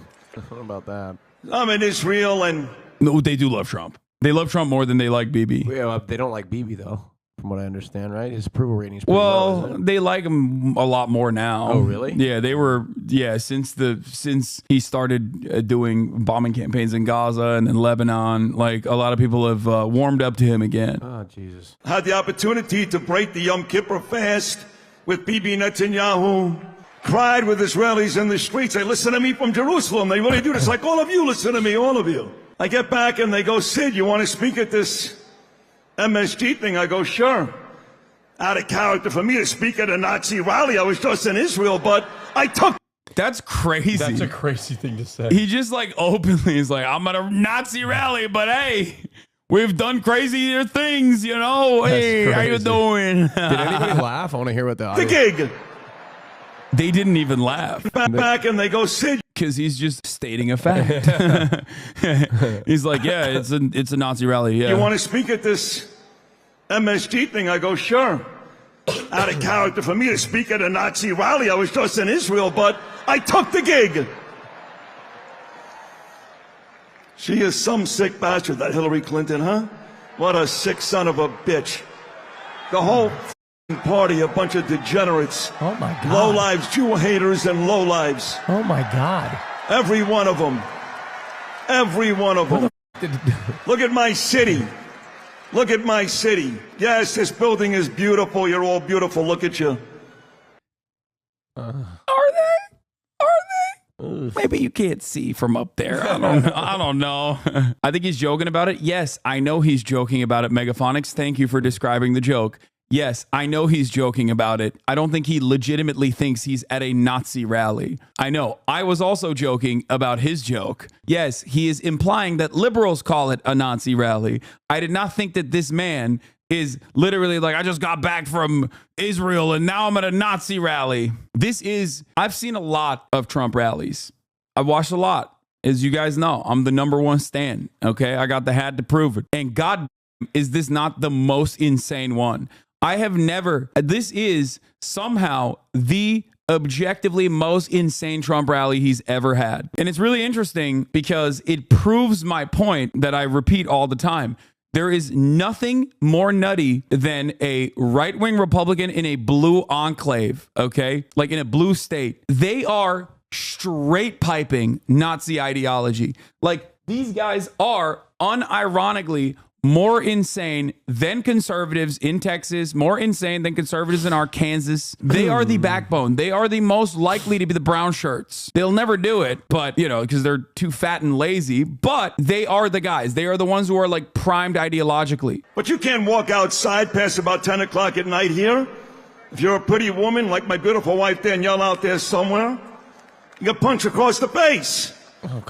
what about that? I'm in Israel and... No, they do love Trump. They love Trump more than they like Bibi. Yeah, they don't like Bibi, though, from what I understand, right? His approval rating's pretty low, isn't it? They like him a lot more now. Oh, really? Yeah, they were, since he started doing bombing campaigns in Gaza and in Lebanon, like, a lot of people have warmed up to him again. Oh, Jesus. Had the opportunity to break the Yom Kippur fast with Bibi Netanyahu. Cried with Israelis in the streets. They listen to me from Jerusalem. They really do this. Like all of you listen to me, all of you. I get back and they go, Sid, you want to speak at this MSG thing? I go, sure. Out of character for me to speak at a Nazi rally. I was just in Israel, but I took... That's crazy. That's a crazy thing to say. He just like openly is like, I'm at a Nazi rally, but hey, we've done crazier things, you know? Hey, how you doing? Did anybody laugh? I want to hear what the audience... gig. They didn't even laugh. Back and they go, Sid. Because he's just stating a fact. He's like, yeah, it's a Nazi rally. Yeah. You want to speak at this MSG thing? I go, sure. Out of character for me to speak at a Nazi rally. I was just in Israel, but I took the gig. She is some sick bastard, that Hillary Clinton, huh? What a sick son of a bitch. The whole party, a bunch of degenerates. Oh my God. Lowlives, Jew haters, and lowlives. Oh my God. Every one of them. Every one of them. Look at my city. Look at my city. Yes, this building is beautiful. You're all beautiful. Look at you. Are they? Maybe you can't see from up there. I don't know. I think he's joking about it. Yes, I know he's joking about it, Megaphonics. Thank you for describing the joke. Yes, I know he's joking about it. I don't think he legitimately thinks he's at a Nazi rally. I know. I was also joking about his joke. Yes, he is implying that liberals call it a Nazi rally. I did not think that this man is literally like, I just got back from Israel and now I'm at a Nazi rally. I've seen a lot of Trump rallies. I've watched a lot. As you guys know, I'm the #1 stan. Okay, I got the hat to prove it. And God, is this not the most insane one? This is somehow the objectively most insane Trump rally he's ever had. And it's really interesting because it proves my point that I repeat all the time. There is nothing more nutty than a right-wing Republican in a blue enclave, okay? Like in a blue state. They are straight piping Nazi ideology. Like these guys are unironically more insane than conservatives in Texas, more insane than conservatives in Arkansas. They are the backbone. They are the most likely to be the brown shirts. They'll never do it, but, because they're too fat and lazy, but they are the guys. They are the ones who are, like, primed ideologically. But you can't walk outside past about 10 o'clock at night here. If you're a pretty woman, like my beautiful wife Danielle out there somewhere, you get punched across the face.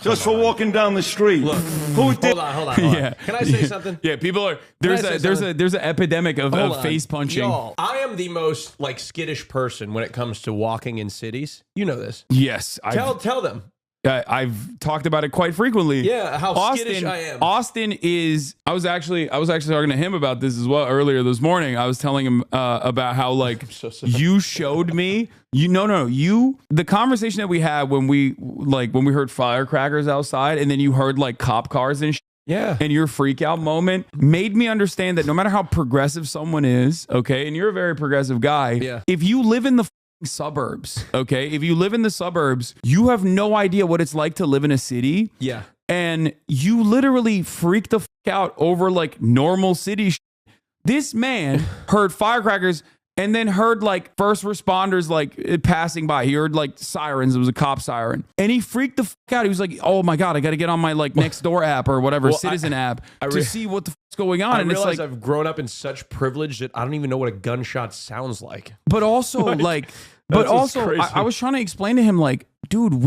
Just for walking down the street. Look, hold on. Yeah. Can I say something? Yeah, people are there's an epidemic of face punching. Y'all, I am the most skittish person when it comes to walking in cities. You know this. Yes. Tell them. I've talked about it quite frequently. Yeah, how skittish I am. Austin is. I was actually talking to him about this as well earlier this morning. I was telling him about how like you showed me. The conversation that we had when we heard firecrackers outside, and then you heard like cop cars and. Yeah. And your freak out moment made me understand that no matter how progressive someone is, okay, and you're a very progressive guy, if you live in the suburbs, okay, if you live in the suburbs, you have no idea what it's like to live in a city. Yeah. And you literally freak the out over like normal city. This man heard firecrackers and then heard like first responders like passing by. He heard like sirens. It was a cop siren. And he freaked the out. He was like, oh my God, I got to get on my like Nextdoor app or whatever, Citizen app to see what the fuck's going on. And it's like, I've grown up in such privilege that I don't even know what a gunshot sounds like. But also I was trying to explain to him like, dude,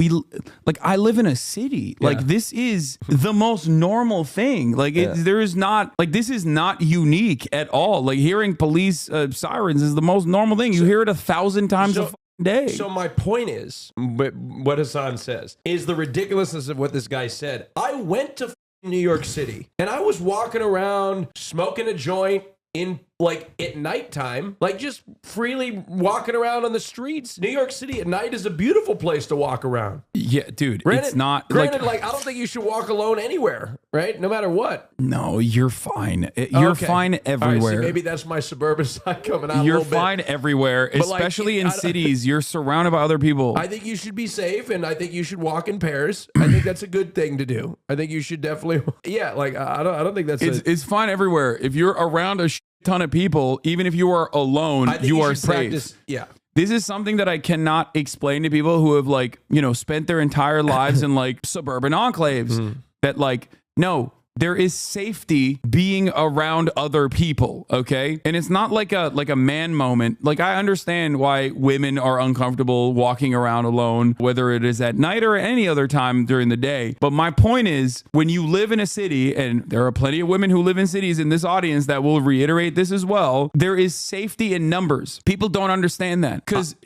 I live in a city. Yeah. Like this is the most normal thing. Like this is not unique at all. Like hearing police sirens is the most normal thing. You hear it 1,000 times a day. So my point is, what Hasan says is the ridiculousness of what this guy said. I went to New York City and I was walking around smoking a joint in like at nighttime, like just freely walking around on the streets. New York City at night is a beautiful place to walk around. Yeah, dude. It's not granted, like I don't think you should walk alone anywhere, right? No matter what. No, you're fine. You're fine everywhere. Right, so maybe that's my suburban side coming out. You're fine everywhere, especially in cities. You're surrounded by other people. I think you should be safe, and I think you should walk in pairs. I think that's a good thing to do. I think you should definitely. Yeah, like I don't think that's. It's fine everywhere. If you're around a ton of people, even if you are alone, you are safe. Yeah. This is something that I cannot explain to people who have like, spent their entire lives in like suburban enclaves that like, no, there is safety being around other people, okay? And it's not like a man moment. Like I understand why women are uncomfortable walking around alone, whether it is at night or any other time during the day. But my point is, when you live in a city, and there are plenty of women who live in cities in this audience that will reiterate this as well, there is safety in numbers. People don't understand that because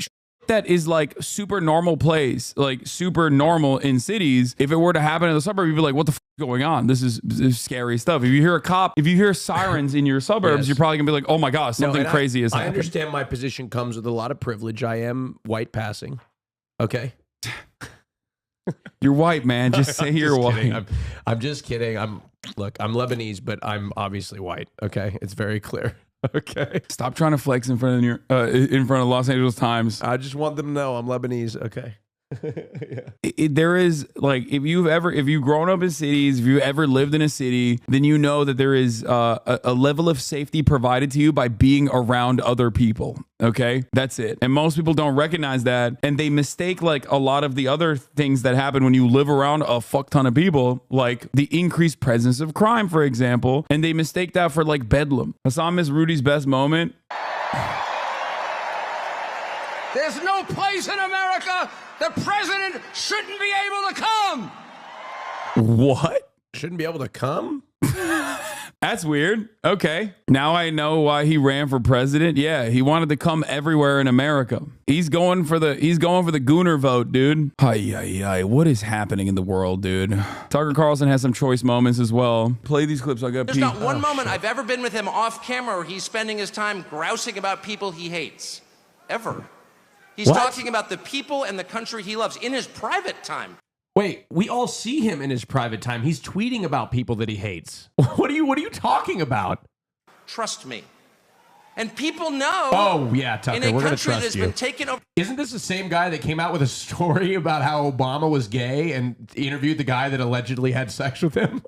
that is like super normal place, like super normal in cities. If it were to happen in the suburb, you'd be like, what the f is going on? This is scary stuff. If you hear a cop, if you hear sirens in your suburbs, you're probably gonna be like, oh my God, something crazy has happened. I understand my position comes with a lot of privilege. I am white passing. Okay. You're white, man. Just say you're white. I'm just kidding. I'm Lebanese, but I'm obviously white. Okay. It's very clear. Okay. Stop trying to flex in front of Los Angeles Times. I just want them to know I'm Lebanese. Okay. Yeah. There is like if you've grown up in cities, if you ever lived in a city, then you know that there is a level of safety provided to you by being around other people. Okay, that's it. And most people don't recognize that, and they mistake like a lot of the other things that happen when you live around a fuck ton of people, like the increased presence of crime, for example, and they mistake that for like bedlam. Hasan missed Rudy's best moment. There's no place in America the president shouldn't be able to come. What? Shouldn't be able to come? That's weird. Okay. Now I know why he ran for president. Yeah, he wanted to come everywhere in America. He's going for the Gooner vote, dude. What is happening in the world, dude? Tucker Carlson has some choice moments as well. Play these clips. I got There's not one moment I've ever been with him off camera where he's spending his time grousing about people he hates. Ever. He's talking about the people and the country he loves in his private time. Wait, we all see him in his private time. He's tweeting about people that he hates. What are you talking about? Trust me. And people know. Oh, yeah, Tucker, in a we're going to country trust that's you. been taken over. Isn't this the same guy that came out with a story about how Obama was gay and interviewed the guy that allegedly had sex with him?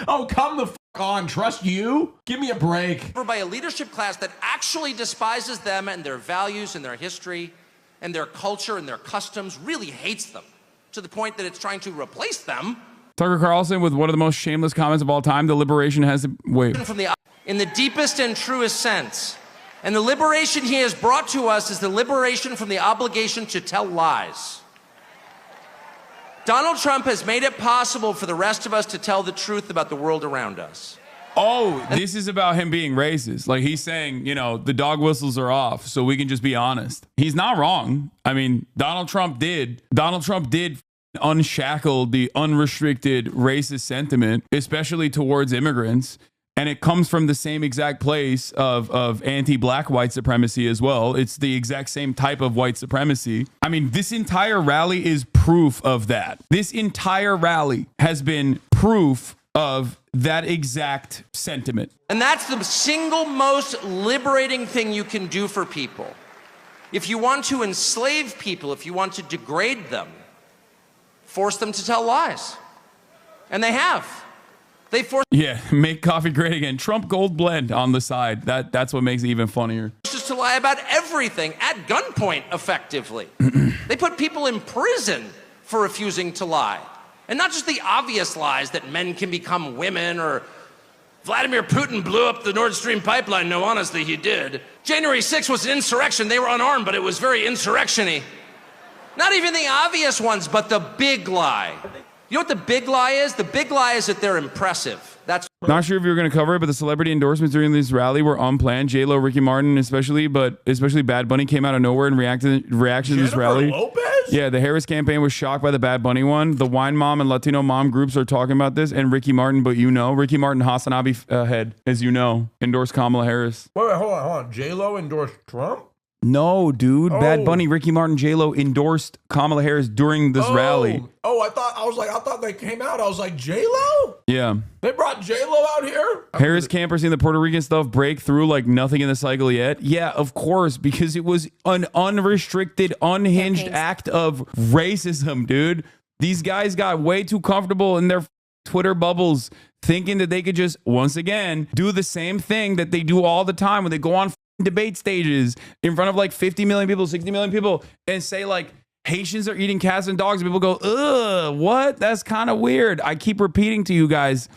Oh, come the f on. Trust you? Give me a break. By a leadership class that actually despises them and their values and their history and their culture and their customs, really hates them to the point that it's trying to replace them. Tucker Carlson with one of the most shameless comments of all time. The liberation has to wait. In the deepest and truest sense. And the liberation he has brought to us is the liberation from the obligation to tell lies. Donald Trump has made it possible for the rest of us to tell the truth about the world around us. Oh, this is about him being racist. Like he's saying, you know, the dog whistles are off, so we can just be honest. He's not wrong. I mean, Donald Trump did unshackle the unrestricted racist sentiment, especially towards immigrants. And it comes from the same exact place of anti-black white supremacy as well. It's the exact same type of white supremacy. I mean, this entire rally is proof of that. This entire rally has been proof of that exact sentiment. And that's the single most liberating thing you can do for people. If you want to enslave people, if you want to degrade them, force them to tell lies. And they have. They force make coffee great again. Trump Gold Blend on the side. That's what makes it even funnier. us to lie about everything at gunpoint, effectively. They put people in prison for refusing to lie. And not just the obvious lies that men can become women or Vladimir Putin blew up the Nord Stream pipeline. No, honestly, he did. January 6th was an insurrection. They were unarmed, but it was very insurrection-y. Not even the obvious ones, but the big lie. You know what the big lie is? The big lie is that they're impressive. That's not sure if you were going to cover it, but the celebrity endorsements during this rally were unplanned. J-Lo, Ricky Martin, especially Bad Bunny came out of nowhere in reaction to this rally. Lopez? Yeah, the Harris campaign was shocked by the Bad Bunny one. The Wine Mom and Latino Mom groups are talking about this, and Ricky Martin, Ricky Martin, HasanAbi head, as you know, endorsed Kamala Harris. Wait, hold on. J-Lo endorsed Trump? No, dude. Bad Bunny, Ricky Martin, J-Lo endorsed Kamala Harris during this rally. Oh, I thought they came out. I was like, J-Lo? Yeah. They brought J-Lo out here? Harris campers seeing the Puerto Rican stuff break through like nothing in the cycle yet. Yeah, of course, because it was an unrestricted, unhinged act of racism, dude. These guys got way too comfortable in their Twitter bubbles thinking that they could just, once again, do the same thing that they do all the time when they go on debate stages in front of like 50 million people, 60 million people, and say like Haitians are eating cats and dogs. And people go, ugh, what? That's kind of weird. I keep repeating to you guys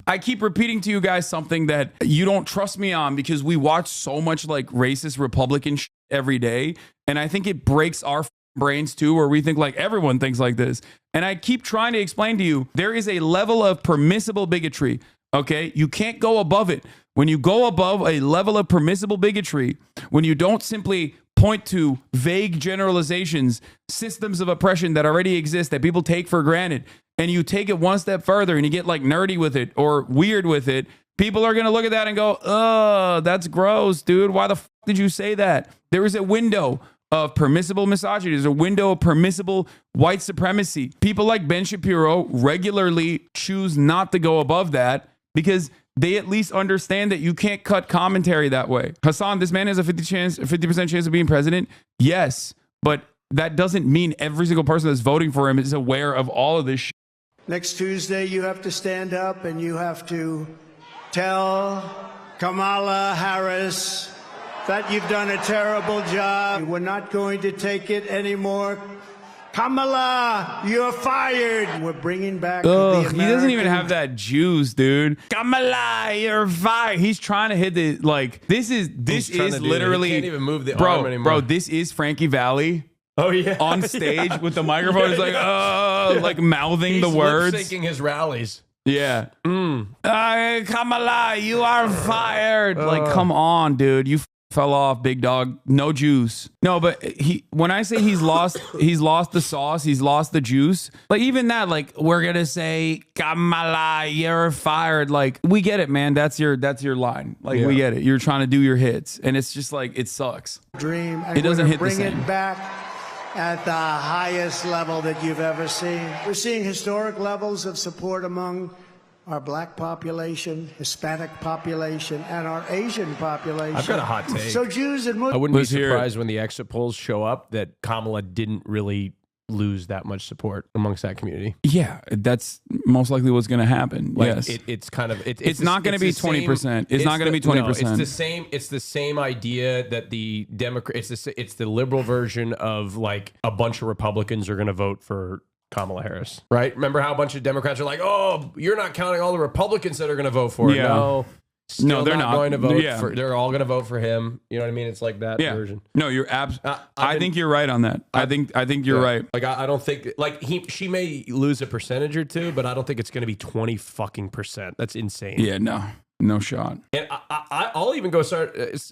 something that you don't trust me on because we watch so much like racist Republican shit every day. And I think it breaks our brains too, where we think like everyone thinks like this. And I keep trying to explain to you, there is a level of permissible bigotry. Okay. You can't go above it. When you go above a level of permissible bigotry, when you don't simply point to vague generalizations, systems of oppression that already exist that people take for granted, and you take it one step further and you get like nerdy with it or weird with it, people are going to look at that and go, oh, that's gross, dude. Why the f did you say that? There is a window of permissible misogyny. There's a window of permissible white supremacy. People like Ben Shapiro regularly choose not to go above that because they at least understand that you can't cut commentary that way. Hasan, this man has a 50% chance of being president. Yes, but that doesn't mean every single person that's voting for him is aware of all of this shit. Next Tuesday, you have to stand up and you have to tell Kamala Harris that you've done a terrible job. We're not going to take it anymore. Kamala, you're fired. We're bringing back the American... He doesn't even have that juice, dude. Kamala, you're fired. He's trying to hit the, like, this is literally... He can't even move the arm anymore. Bro, this is Frankie Valli. Oh, yeah. On stage with the microphone. He's like, like mouthing the words. He's lip-syncing his rallies. Yeah. Kamala, you are fired. Like, come on, dude. You fell off, big dog. No juice. No, but when I say he's lost the sauce, he's lost the juice. Like even that, like we're gonna say Kamala, you're fired. Like we get it, man. That's your line. Like we get it. You're trying to do your hits, and it's just like it sucks. Dream. And it doesn't hit the bring same. it back at the highest level that you've ever seen. We're seeing historic levels of support among our black population, Hispanic population, and our Asian population. I've got a hot take. So Jews and Muslims. I wouldn't be surprised when the exit polls show up that Kamala didn't really lose that much support amongst that community. Yeah, that's most likely what's going to happen. Like, yes, it's kind of it's not going to be 20%. It's not going to be 20%. It's the same idea that the Democrat. It's the liberal version of like a bunch of Republicans are going to vote for Kamala Harris, right? Remember how a bunch of Democrats are like, "Oh, you're not counting all the Republicans that are going to vote for it." Yeah. No, they're not going to vote Yeah. for. They're all going to vote for him. You know what I mean? It's like that version. No, you're I think you're right on that. I think you're right. Like I don't think like she may lose a percentage or two, but I don't think it's going to be 20%. That's insane. Yeah, no. No shot. And I'll even go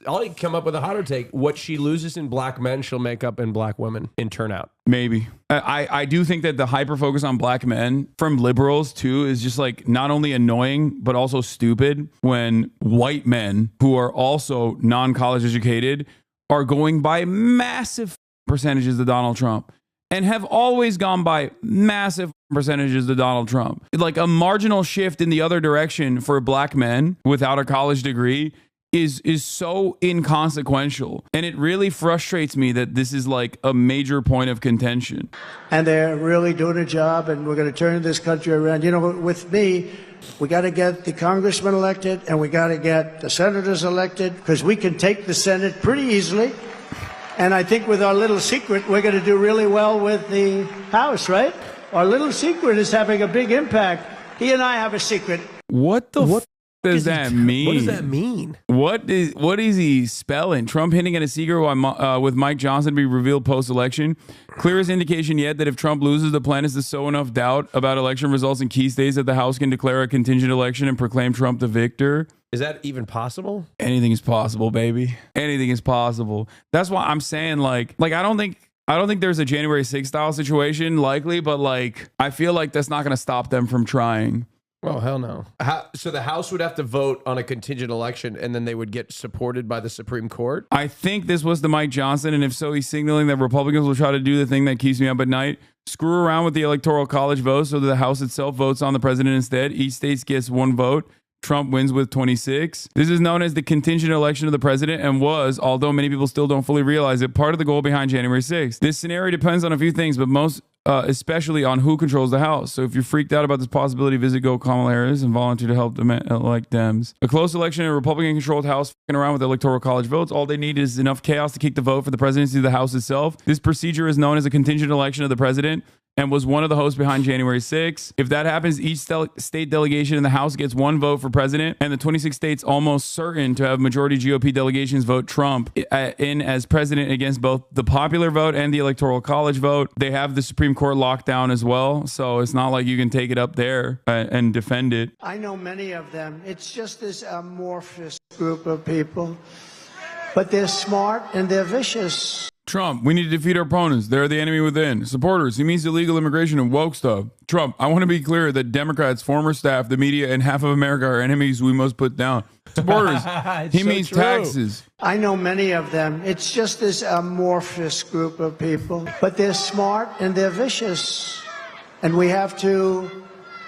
I'll come up with a hotter take. What she loses in black men, she'll make up in black women in turnout. Maybe. I do think that the hyper focus on black men from liberals too is just like not only annoying, but also stupid when white men who are also non-college educated are going by massive percentages to Donald Trump and have always gone by massive percentages to Donald Trump. Like a marginal shift in the other direction for black men without a college degree is so inconsequential. And it really frustrates me that this is like a major point of contention. And they're really doing a job, and we're going to turn this country around. You know, with me, we got to get the congressmen elected, and we got to get the senators elected, because we can take the Senate pretty easily. And I think with our little secret, we're going to do really well with the House, right? Our little secret is having a big impact. He and I have a secret. What does that mean? What does that mean? What is he spelling? Trump hinting at a secret with Mike Johnson to be revealed post-election. Clearest indication yet that if Trump loses, the plan is to sow enough doubt about election results in key states that the House can declare a contingent election and proclaim Trump the victor. Is that even possible? Anything is possible, baby. Anything is possible. That's why I'm saying like I don't think there's a January 6th style situation likely, but like I feel like that's not going to stop them from trying. Oh, hell no. So the House would have to vote on a contingent election and then they would get supported by the Supreme Court? I think this was the Mike Johnson, and if so, he's signaling that Republicans will try to do the thing that keeps me up at night. Screw around with the Electoral College vote so that the House itself votes on the president instead. Each state gets one vote. Trump wins with 26. This is known as the contingent election of the president and was, although many people still don't fully realize it, part of the goal behind January 6th. This scenario depends on a few things, but most especially on who controls the House. So if you're freaked out about this possibility, visit Go Kamala Harris and volunteer to help them elect Dems. A close election in a Republican-controlled House fucking around with the Electoral College votes. All they need is enough chaos to kick the vote for the presidency of the House itself. This procedure is known as a contingent election of the president and was one of the hosts behind January 6th. If that happens, each state delegation in the House gets one vote for president, and the 26 states almost certain to have majority GOP delegations vote Trump in as president against both the popular vote and the Electoral College vote. They have the Supreme Court locked down as well, so it's not like you can take it up there and defend it. I know many of them. It's just this amorphous group of people, but they're smart and they're vicious. Trump, we need to defeat our opponents. They're the enemy within. Supporters, he means illegal immigration and woke stuff. Trump, I want to be clear that Democrats, former staff, the media, and half of America are enemies we must put down. Supporters, he means taxes. I know many of them. It's just this amorphous group of people, but they're smart and they're vicious. And we have to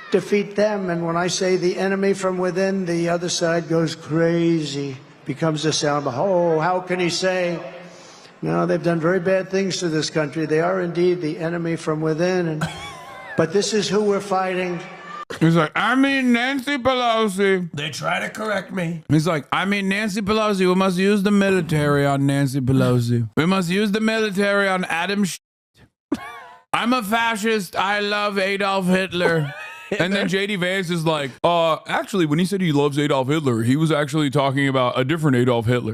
defeat them. And when I say the enemy from within, the other side goes crazy, becomes a sound. Oh, how can he say... No, they've done very bad things to this country. They are indeed the enemy from within. But this is who we're fighting. He's like, I mean Nancy Pelosi. They try to correct me. He's like, I mean Nancy Pelosi. We must use the military on Nancy Pelosi. We must use the military on Adam I'm a fascist. I love Adolf Hitler. And then J.D. Vance is like, actually, when he said he loves Adolf Hitler, he was actually talking about a different Adolf Hitler.